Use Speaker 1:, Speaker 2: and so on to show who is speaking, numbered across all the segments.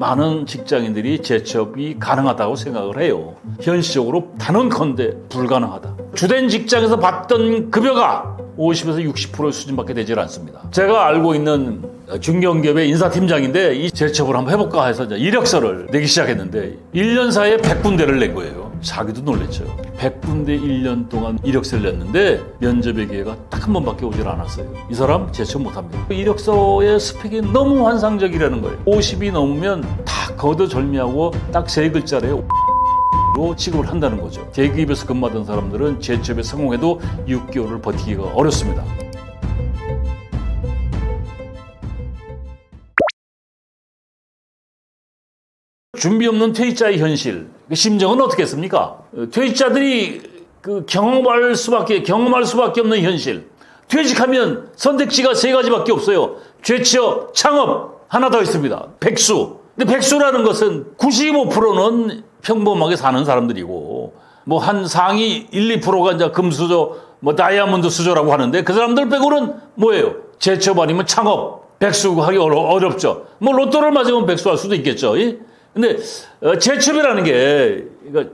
Speaker 1: 많은 직장인들이 재취업이 가능하다고 생각을 해요. 현실적으로 단언컨대 불가능하다. 주된 직장에서 받던 급여가 50에서 60% 수준밖에 되질 않습니다. 제가 알고 있는 중견기업의 인사팀장인데 이 재취업을 한번 해볼까 해서 이력서를 내기 시작했는데 1년 사이에 100군데를 낸 거예요. 자기도 놀랬죠. 100군데 1년 동안 이력서를 냈는데 면접의 기회가 딱 한 번밖에 오질 않았어요. 이 사람 재취업 못합니다. 이력서의 스펙이 너무 환상적이라는 거예요. 50이 넘으면 다 거두절미하고 딱 세 글자래요. 로 취급을 한다는 거죠. 대기업에서 근무하던 사람들은 재취업에 성공해도 6개월을 버티기가 어렵습니다. 준비 없는 퇴직자의 현실, 심정은 어떻겠습니까? 퇴직자들이 경험할 수밖에 없는 현실. 퇴직하면 선택지가 세 가지밖에 없어요. 재취업, 창업, 하나 더 있습니다. 백수. 근데 백수라는 것은 95%는 평범하게 사는 사람들이고, 뭐 한 상위 1, 2%가 이제 금수저, 뭐 다이아몬드 수저라고 하는데 그 사람들 빼고는 뭐예요? 재취업 아니면 창업, 백수하기 어렵죠. 뭐 로또를 맞으면 백수할 수도 있겠죠. 근데 재취업이라는 게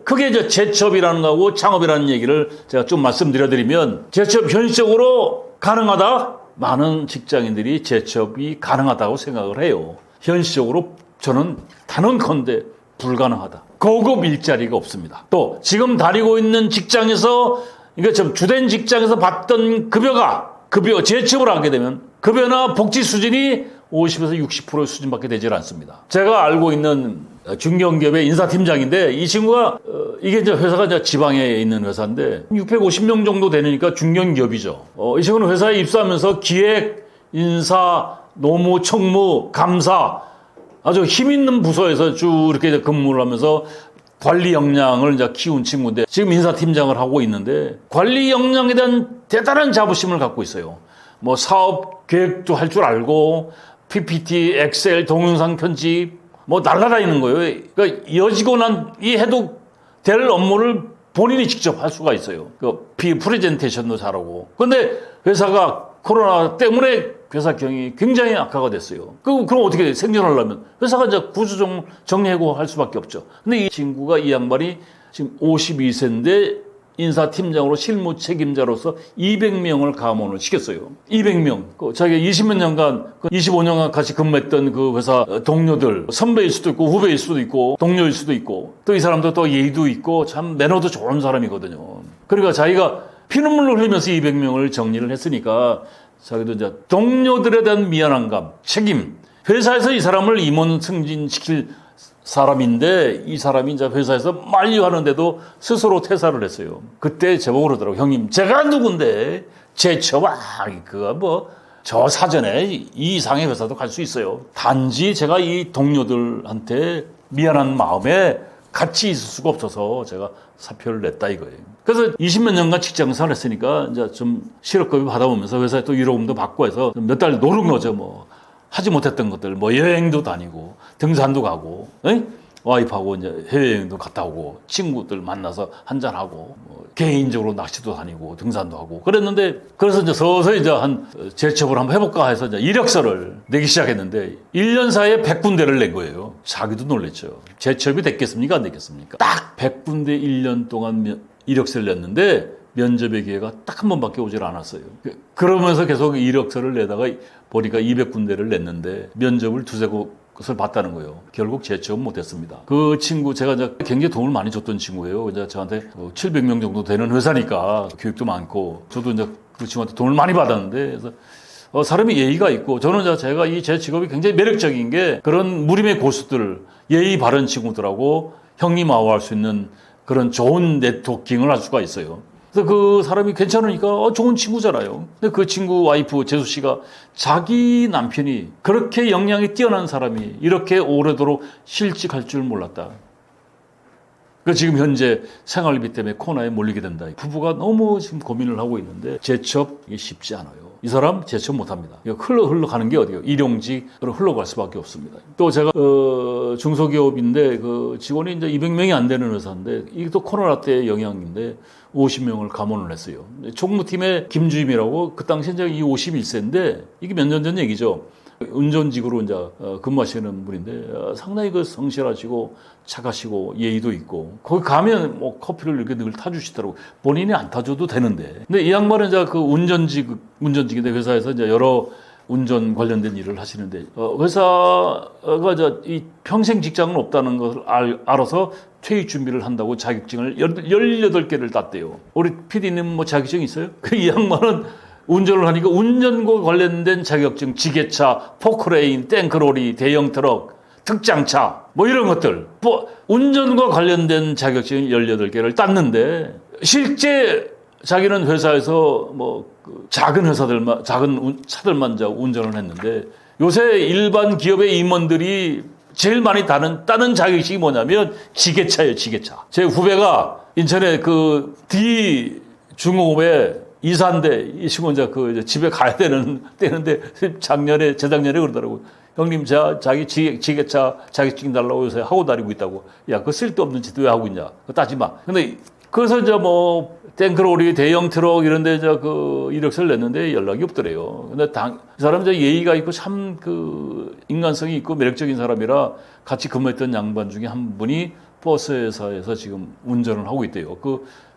Speaker 1: 크게 이제 재취업이라는 거하고 창업이라는 얘기를 제가 좀 말씀드려드리면 재취업 현실적으로 가능하다? 많은 직장인들이 재취업이 가능하다고 생각을 해요. 현실적으로 저는 단언컨대 불가능하다. 고급 일자리가 없습니다. 또 지금 다니고 있는 직장에서 주된 직장에서 받던 급여 재취업을 하게 되면 급여나 복지 수준이 50에서 60% 수준밖에 되질 않습니다. 제가 알고 있는 중견기업의 인사팀장인데 이 친구가 이게 이제 회사가 이제 지방에 있는 회사인데 650명 정도 되니까 중견기업이죠. 이 친구는 회사에 입사하면서 기획, 인사, 노무, 총무, 감사 아주 힘 있는 부서에서 쭉 이렇게 근무를 하면서 관리 역량을 이제 키운 친구인데 지금 인사팀장을 하고 있는데 관리 역량에 대한 대단한 자부심을 갖고 있어요. 뭐 사업 계획도 할 줄 알고 PPT, 엑셀, 동영상 편집 뭐 날라다니는 거예요. 그러니까 여직원이 해도 될 업무를 본인이 직접 할 수가 있어요. 프레젠테이션도 잘하고. 그런데 회사가 코로나 때문에 회사 경영이 굉장히 악화가 됐어요. 그럼 어떻게 돼? 생존하려면 회사가 이제 구조 정리하고 할 수밖에 없죠. 근데 이 친구가 이 양반이 지금 52세인데 인사팀장으로 실무 책임자로서 200명을 감원을 시켰어요. 200명. 자기가 20몇 년간, 25년간 같이 근무했던 그 회사 동료들, 선배일 수도 있고, 후배일 수도 있고, 동료일 수도 있고, 또 이 사람도 또 예의도 있고, 참 매너도 좋은 사람이거든요. 그러니까 자기가 피눈물을 흘리면서 200명을 정리를 했으니까, 자기도 이제 동료들에 대한 미안함감, 책임, 회사에서 이 사람을 임원 승진시킬 사람인데 이 사람이 이제 회사에서 만류하는데도 스스로 퇴사를 했어요. 그때 제보고 그러더라고. 형님, 제가 누군데 재취업 그거 뭐 저 사전에 이 이상의 회사도 갈 수 있어요. 단지 제가 이 동료들한테 미안한 마음에 같이 있을 수가 없어서 제가 사표를 냈다 이거예요. 그래서 20몇 년간 직장생활을 했으니까 이제 좀 실업급여 받아오면서 회사에 또 위로금도 받고 해서 몇 달 노는 거죠. 뭐 하지 못했던 것들, 뭐 여행도 다니고 등산도 가고, 와이프하고 이제 해외여행도 갔다 오고, 친구들 만나서 한잔하고, 뭐 개인적으로 낚시도 다니고, 등산도 하고, 그랬는데, 그래서 이제 서서히 이제 재취업을 한번 해볼까 해서 이제 이력서를 내기 시작했는데, 1년 사이에 100군데를 낸 거예요. 자기도 놀랬죠. 재취업이 됐겠습니까? 안 됐겠습니까? 딱 100군데 1년 동안 이력서를 냈는데, 면접의 기회가 딱 한 번밖에 오질 않았어요. 그러면서 계속 이력서를 내다가 보니까 200군데를 냈는데, 면접을 두세 곳을 봤다는 거예요. 결국 재취업 못했습니다. 그 친구 제가 이제 굉장히 도움을 많이 줬던 친구예요. 이제 저한테 700명 정도 되는 회사니까 교육도 많고 저도 이제 그 친구한테 돈을 많이 받았는데 그래서 사람이 예의가 있고 저는 제가 제 직업이 굉장히 매력적인 게 그런 무림의 고수들 예의 바른 친구들하고 형님하고 할 수 있는 그런 좋은 네트워킹을 할 수가 있어요. 그래서 그 사람이 괜찮으니까 좋은 친구잖아요. 근데 그 친구 와이프 재수 씨가 자기 남편이 그렇게 역량이 뛰어난 사람이 이렇게 오래도록 실직할 줄 몰랐다. 그 지금 현재 생활비 때문에 코너에 몰리게 된다. 부부가 너무 지금 고민을 하고 있는데 재취업이 쉽지 않아요. 이 사람 재취업 못합니다. 흘러가는 게 어디예요? 일용직으로 흘러갈 수밖에 없습니다. 또 제가 중소기업인데 그 직원이 이제 200명이 안 되는 회사인데 이게 또 코로나 때의 영향인데 50명을 감원을 했어요. 총무팀의 김주임이라고 그 당시 이제 이 51세인데 이게 몇 년 전 얘기죠. 운전직으로 이제 근무하시는 분인데 상당히 그 성실하시고 착하시고 예의도 있고 거기 가면 뭐 커피를 이렇게 늘 타주시더라고. 본인이 안 타줘도 되는데. 근데 이 양반은 이제 그 운전직인데 회사에서 이제 여러 운전 관련된 일을 하시는데 회사가 이 평생 직장은 없다는 것을 알아서 퇴직 준비를 한다고 자격증을 18개를 땄대요. 우리 PD님 뭐 자격증 있어요? 이 양반은 운전을 하니까 운전과 관련된 자격증, 지게차, 포크레인, 탱크로리, 대형 트럭, 특장차 뭐 이런 것들 운전과 관련된 자격증 18개를 땄는데 실제 자기는 회사에서 뭐 작은 회사들만 작은 차들만 운전을 했는데 요새 일반 기업의 임원들이 제일 많이 따는 자격증이 뭐냐면 지게차예요. 지게차. 제 후배가 인천에 그 D 중공업에 이사인데 이 친구 이제 집에 가야 되는데 재작년에 그러더라고. 형님 자기 지게차 자격증 달라고 요새 하고 다니고 있다고. 야, 그거 쓸데없는 짓 왜 하고 있냐. 그거 따지 마. 근데 그래서 이제 뭐 탱크로리 대형 트럭 이런 데 이력서를 냈는데 연락이 없더래요. 근데 이 사람 이제 예의가 있고 참 인간성이 있고 매력적인 사람이라 같이 근무했던 양반 중에 한 분이 버스 회사에서 지금 운전을 하고 있대요.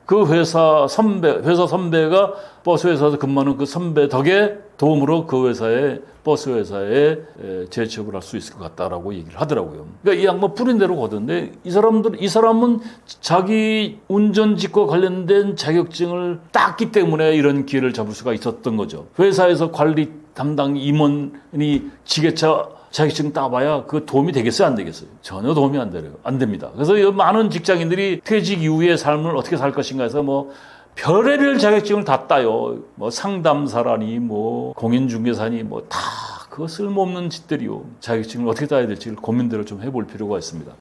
Speaker 1: 그 회사 선배가 버스 회사에서 근무하는 그 선배 덕에 도움으로 그 버스 회사에 재취업을 할 수 있을 것 같다라고 얘기를 하더라고요. 그러니까 이 양반 뿌린 대로 거던데 이 사람은 자기 운전직과 관련된 자격증을 땄기 때문에 이런 기회를 잡을 수가 있었던 거죠. 회사에서 관리 담당 임원이 지게차 자격증 따봐야 그 도움이 되겠어요? 안 되겠어요? 전혀 도움이 안 됩니다. 그래서 많은 직장인들이 퇴직 이후의 삶을 어떻게 살 것인가 해서 뭐 별의별 자격증을 다 따요. 뭐 상담사라니 뭐 공인중개사니 뭐 다 그거 쓸모없는 짓들이요. 자격증을 어떻게 따야 될지 고민들을 좀 해볼 필요가 있습니다.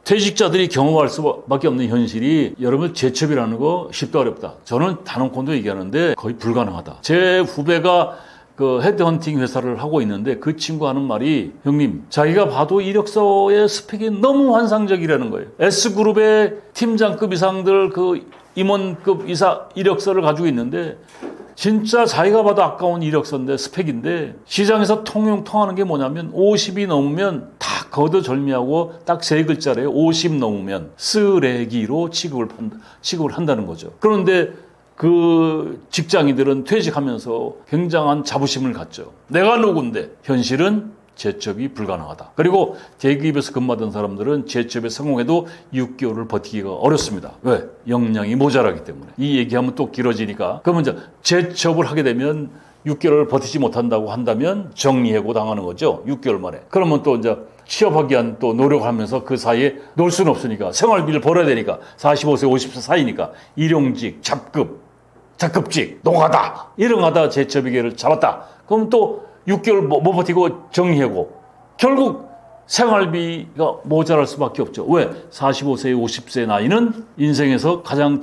Speaker 1: 퇴직자들이 경험할 수밖에 없는 현실이 여러분 재취업이라는 거 쉽다 어렵다. 저는 단언컨도 얘기하는데 거의 불가능하다. 제 후배가 헤드헌팅 회사를 하고 있는데 그 친구 하는 말이 형님 자기가 봐도 이력서의 스펙이 너무 환상적이라는 거예요. S그룹의 팀장급 이상들 임원급 이사 이력서를 가지고 있는데 진짜 자기가 봐도 아까운 이력서인데 스펙인데 시장에서 통하는 게 뭐냐면 50이 넘으면 다 거두절미하고 딱 3글자래요. 50 넘으면 쓰레기로 취급을 한다는 거죠. 그런데 그 직장인들은 퇴직하면서 굉장한 자부심을 갖죠. 내가 누군데 현실은 재취업이 불가능하다. 그리고 대기업에서 근무하던 사람들은 재취업에 성공해도 6개월을 버티기가 어렵습니다. 왜? 역량이 모자라기 때문에. 이 얘기하면 또 길어지니까. 그러면 이제 재취업을 하게 되면 6개월을 버티지 못한다고 한다면 정리해고 당하는 거죠. 6개월 만에. 그러면 또 이제 취업하기 위한 또 노력하면서 그 사이에 놀 수는 없으니까 생활비를 벌어야 되니까 45세 50세 사이니까 일용직, 잡급직, 노가다 이런 거 하다가 재취업 기회를 잡았다. 그럼 또 6개월 못 버티고 정리하고 결국 생활비가 모자랄 수밖에 없죠. 왜? 45세, 50세 나이는 인생에서 가장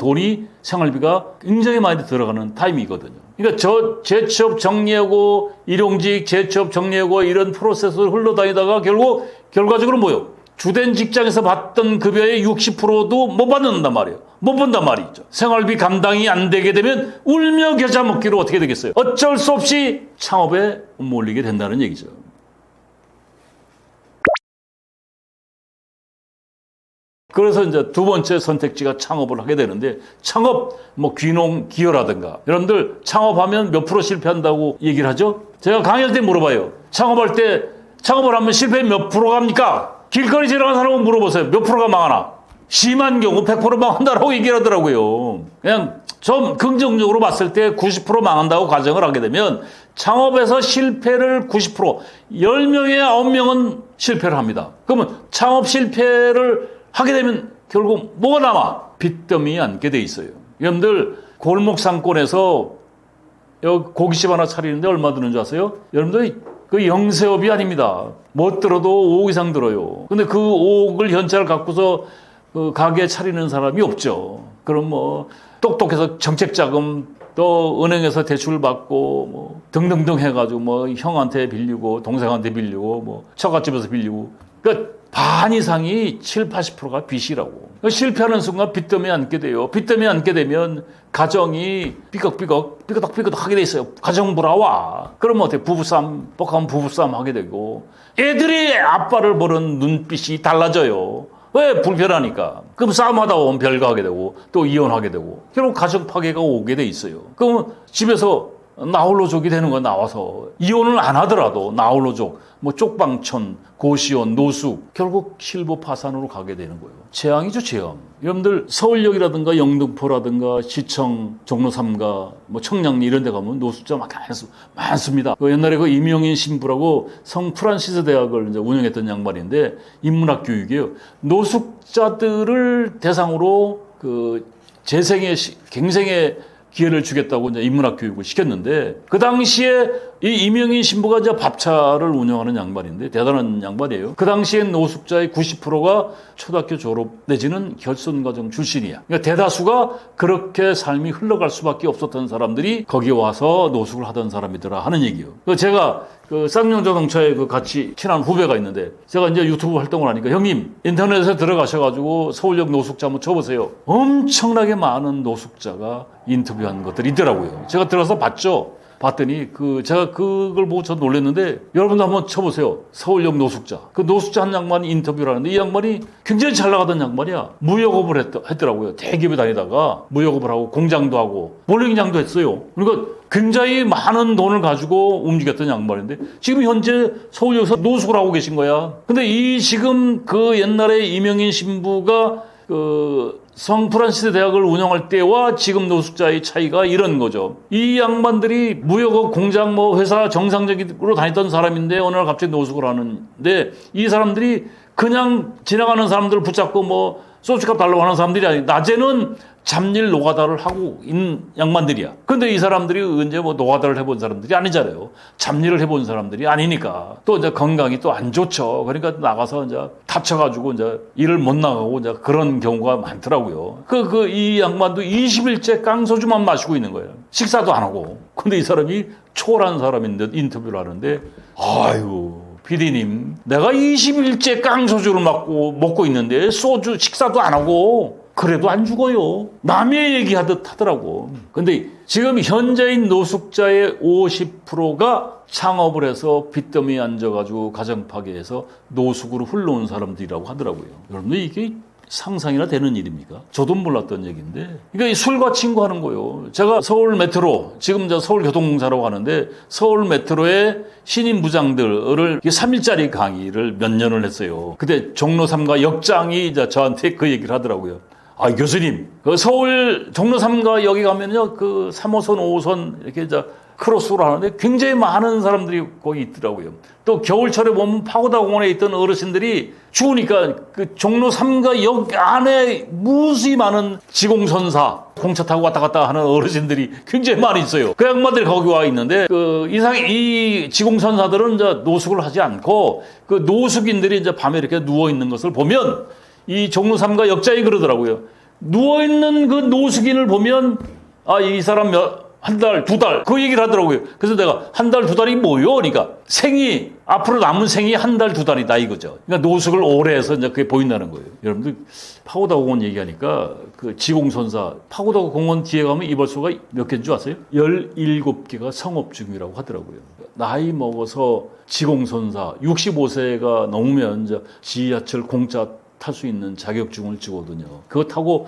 Speaker 1: 생활비가 굉장히 많이 들어가는 타임이거든요. 그러니까 재취업 정리하고 일용직, 재취업 정리하고 이런 프로세스를 흘러다니다가 결과적으로 뭐예요? 주된 직장에서 받던 급여의 60%도 못 받는단 말이에요. 못 본단 말이죠. 생활비 감당이 안 되게 되면 울며 겨자 먹기로 어떻게 되겠어요? 어쩔 수 없이 창업에 몰리게 된다는 얘기죠. 그래서 이제 두 번째 선택지가 창업을 하게 되는데 창업, 기여라든가 여러분들 창업하면 몇 프로 실패한다고 얘기를 하죠? 제가 강의할 때 물어봐요. 창업을 하면 실패 몇 프로 갑니까? 길거리 지나가는 사람은 물어보세요. 몇 프로가 망하나? 심한 경우 100% 망한다라고 얘기를 하더라고요. 그냥 좀 긍정적으로 봤을 때 90% 망한다고 가정을 하게 되면 창업에서 실패를 90%, 10명에 9명은 실패를 합니다. 그러면 창업 실패를 하게 되면 결국 뭐가 남아? 빚더미에 앉게 돼 있어요. 여러분들 골목 상권에서 고깃집 하나 차리는데 얼마 드는 줄 아세요? 여러분들 그 영세업이 아닙니다. 못 들어도 5억 이상 들어요. 근데 그 5억을 현찰을 갖고서 그 가게 차리는 사람이 없죠. 그럼 뭐 똑똑해서 정책자금 또 은행에서 대출 받고 등등등 해가지고 형한테 빌리고 동생한테 빌리고 처갓집에서 빌리고 그러니까 반 이상이 7, 80%가 빚이라고. 실패하는 순간 빚 때문에 앉게 돼요. 빚 때문에 앉게 되면 가정이 삐걱삐걱 하게 돼 있어요. 가정 불화와. 그러면 어떻게 부부싸움, 뻑하면 부부싸움 하게 되고 애들이 아빠를 보는 눈빛이 달라져요. 왜? 불편하니까. 그럼 싸움하다 보면 별거하게 되고 또 이혼하게 되고 결국 가정 파괴가 오게 돼 있어요. 그럼 집에서 나홀로족이 되는 거 나와서 이혼을 안 하더라도 나홀로족, 뭐 쪽방촌, 고시원, 노숙 결국 실버 파산으로 가게 되는 거예요. 재앙이죠, 재앙. 여러분들 서울역이라든가 영등포라든가 시청, 종로 3가, 뭐 청량리 이런 데 가면 노숙자 많습니다. 옛날에 그 이명인 신부라고 성 프란시스 대학을 이제 운영했던 양반인데 인문학 교육이에요. 노숙자들을 대상으로 그 재생의 갱생의 기회를 주겠다고 이제 인문학 교육을 시켰는데 그 당시에 이 이명인 신부가 이제 밥차를 운영하는 양반인데 대단한 양반이에요. 그 당시엔 노숙자의 90%가 초등학교 졸업 내지는 결손가정 출신이야. 그러니까 대다수가 그렇게 삶이 흘러갈 수밖에 없었던 사람들이 거기 와서 노숙을 하던 사람이더라 하는 얘기예요. 제가 그 쌍용자동차에 그 같이 친한 후배가 있는데 제가 이제 유튜브 활동을 하니까 형님 인터넷에 들어가셔가지고 서울역 노숙자 한번 쳐보세요. 엄청나게 많은 노숙자가 인터뷰한 것들이 있더라고요. 제가 들어서 봤죠. 봤더니 제가 그걸 보고 저 놀랐는데 여러분도 한번 쳐보세요. 서울역 노숙자. 그 노숙자 한 양반이 인터뷰를 하는데 이 양반이 굉장히 잘 나가던 양반이야. 무역업을 했더라고요. 대기업에 다니다가 무역업을 하고 공장도 하고 볼링장도 했어요. 그러니까 굉장히 많은 돈을 가지고 움직였던 양반인데 지금 현재 서울역에서 노숙을 하고 계신 거야. 근데 지금 그 옛날에 이명인 신부가 성 프란시스 대학을 운영할 때와 지금 노숙자의 차이가 이런 거죠. 이 양반들이 무역업 공장 회사 정상적으로 다녔던 사람인데 어느 날 갑자기 노숙을 하는데 이 사람들이 그냥 지나가는 사람들을 붙잡고 소주값 달라고 하는 사람들이 아니고 낮에는 잡일 노가다를 하고 있는 양반들이야. 근데 이 사람들이 언제 노가다를 해본 사람들이 아니잖아요. 잡일을 해본 사람들이 아니니까. 또 이제 건강이 또 안 좋죠. 그러니까 나가서 이제 다쳐가지고 이제 일을 못 나가고 이제 그런 경우가 많더라고요. 이 양반도 20일째 깡소주만 마시고 있는 거예요. 식사도 안 하고. 근데 이 사람이 초월한 사람인데 인터뷰를 하는데 아이고. PD님, 내가 20일째 깡소주를 먹고 있는데 소주 식사도 안 하고 그래도 안 죽어요. 남의 얘기하듯 하더라고. 근데 지금 현재인 노숙자의 50%가 창업을 해서 빚더미에 앉아가지고 가정 파괴해서 노숙으로 흘러온 사람들이라고 하더라고요. 여러분들 이게 상상이나 되는 일입니까? 저도 몰랐던 얘기인데. 그러니까 술과 친구하는 거예요. 제가 서울 메트로, 지금 서울교통공사라고 하는데 서울 메트로의 신인 부장들을 3일짜리 강의를 몇 년을 했어요. 그때 종로 3가 역장이 저한테 그 얘기를 하더라고요. 아, 교수님, 서울 종로 3가 여기 가면요, 3호선, 5호선 이렇게 크로스로 하는데 굉장히 많은 사람들이 거기 있더라고요. 또 겨울철에 보면 파고다 공원에 있던 어르신들이 추우니까 종로 3가 역 안에 무수히 많은 지공선사 공차 타고 왔다 갔다 하는 어르신들이 굉장히 많이 있어요. 그 양반들이 거기 와 있는데 이 지공선사들은 이제 노숙을 하지 않고 노숙인들이 이제 밤에 이렇게 누워 있는 것을 보면 이 종로 3가 역장이 그러더라고요. 누워 있는 그 노숙인을 보면 이 사람 한 달, 두 달, 그 얘기를 하더라고요. 그래서 내가 한 달, 두 달이 뭐요? 그러니까 앞으로 남은 생이 한 달, 두 달이다 이거죠. 그러니까 노숙을 오래 해서 이제 그게 보인다는 거예요. 여러분들 파고다 공원 얘기하니까 지공선사, 파고다 공원 뒤에 가면 이발소가 몇 개인 줄 아세요? 17개가 성업 중이라고 하더라고요. 나이 먹어서 지공선사, 65세가 넘으면 이제 지하철 공짜 탈 수 있는 자격증을 주거든요. 그거 타고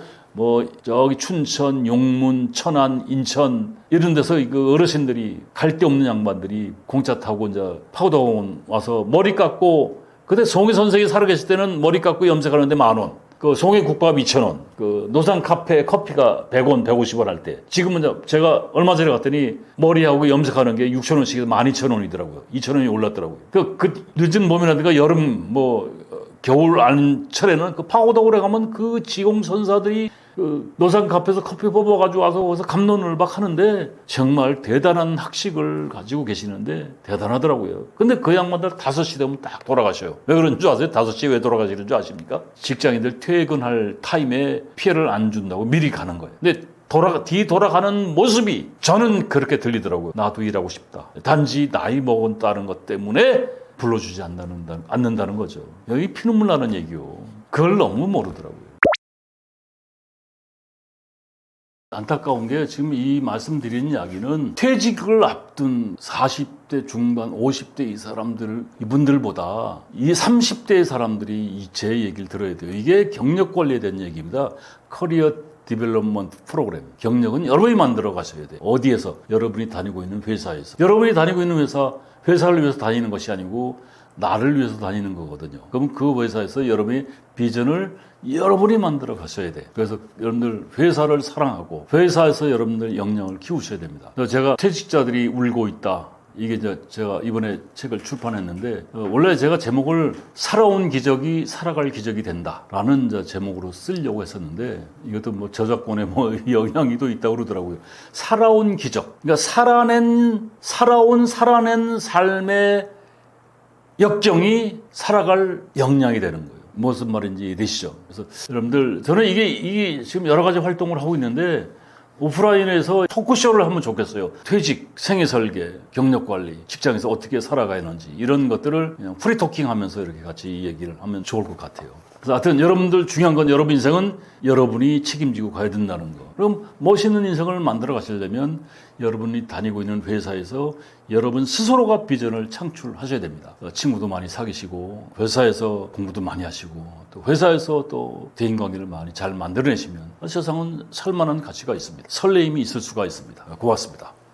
Speaker 1: 저기 춘천, 용문, 천안, 인천 이런 데서 어르신들이 갈 데 없는 양반들이 공짜 타고 이제 파고다공원 와서 머리 깎고 그때 송해 선생이 살아계실 때는 머리 깎고 염색하는데 10,000원. 송해 국밥 2,000원. 노상 카페 커피가 100원, 150원 할 때. 지금은 제가 얼마 전에 갔더니 머리하고 염색하는 게 6,000원씩에서 12,000원이더라고요. 2,000원이 올랐더라고요. 늦은 봄이라든가 여름 겨울 안철에는 파고다공원에 가면 지공선사들이 노상 카페에서 커피 뽑아가지고 와서 거기서 갑론을박 하는데 정말 대단한 학식을 가지고 계시는데 대단하더라고요. 근데 그 양반들 5시 되면 딱 돌아가셔요. 왜 그런 줄 아세요? 5시에 왜 돌아가시는 줄 아십니까? 직장인들 퇴근할 타임에 피해를 안 준다고 미리 가는 거예요. 근데 돌아가는 모습이 저는 그렇게 들리더라고요. 나도 일하고 싶다. 단지 나이 먹었다는 것 때문에 불러주지 않는다는 거죠. 여기 피눈물 나는 얘기요. 그걸 너무 모르더라고요. 안타까운 게 지금 이 말씀드리는 이야기는 퇴직을 앞둔 40대 중반, 50대 이 사람들, 이분들보다 이 30대의 사람들이 제 얘기를 들어야 돼요. 이게 경력 관리에 대한 얘기입니다. 커리어 디벨롭먼트 프로그램. 경력은 여러분이 만들어 가셔야 돼요. 어디에서? 여러분이 다니고 있는 회사에서. 여러분이 다니고 있는 회사를 위해서 다니는 것이 아니고 나를 위해서 다니는 거거든요. 그럼 그 회사에서 여러분이 비전을 여러분이 만들어 가셔야 돼. 그래서 여러분들 회사를 사랑하고 회사에서 여러분들 역량을 키우셔야 됩니다. 제가 퇴직자들이 울고 있다. 이게 이제 제가 이번에 책을 출판했는데 원래 제가 제목을 살아온 기적이 살아갈 기적이 된다라는 이제 제목으로 쓰려고 했었는데 이것도 뭐 저작권에 뭐 영향이 또 있다고 그러더라고요. 살아온 기적. 그러니까 살아낸 삶의 역경이 살아갈 역량이 되는 거예요. 무슨 말인지 이해되시죠? 그래서 여러분들 저는 이게 지금 여러 가지 활동을 하고 있는데 오프라인에서 토크쇼를 하면 좋겠어요. 퇴직, 생애 설계, 경력 관리, 직장에서 어떻게 살아가야 하는지 이런 것들을 그냥 프리토킹 하면서 이렇게 같이 얘기를 하면 좋을 것 같아요. 그래서 하여튼 여러분들 중요한 건 여러분 인생은 여러분이 책임지고 가야 된다는 거. 그럼 멋있는 인생을 만들어 가시려면 여러분이 다니고 있는 회사에서 여러분 스스로가 비전을 창출하셔야 됩니다. 친구도 많이 사귀시고 회사에서 공부도 많이 하시고 또 회사에서 또 대인관계를 많이 잘 만들어내시면 세상은 살만한 가치가 있습니다. 설레임이 있을 수가 있습니다. 고맙습니다.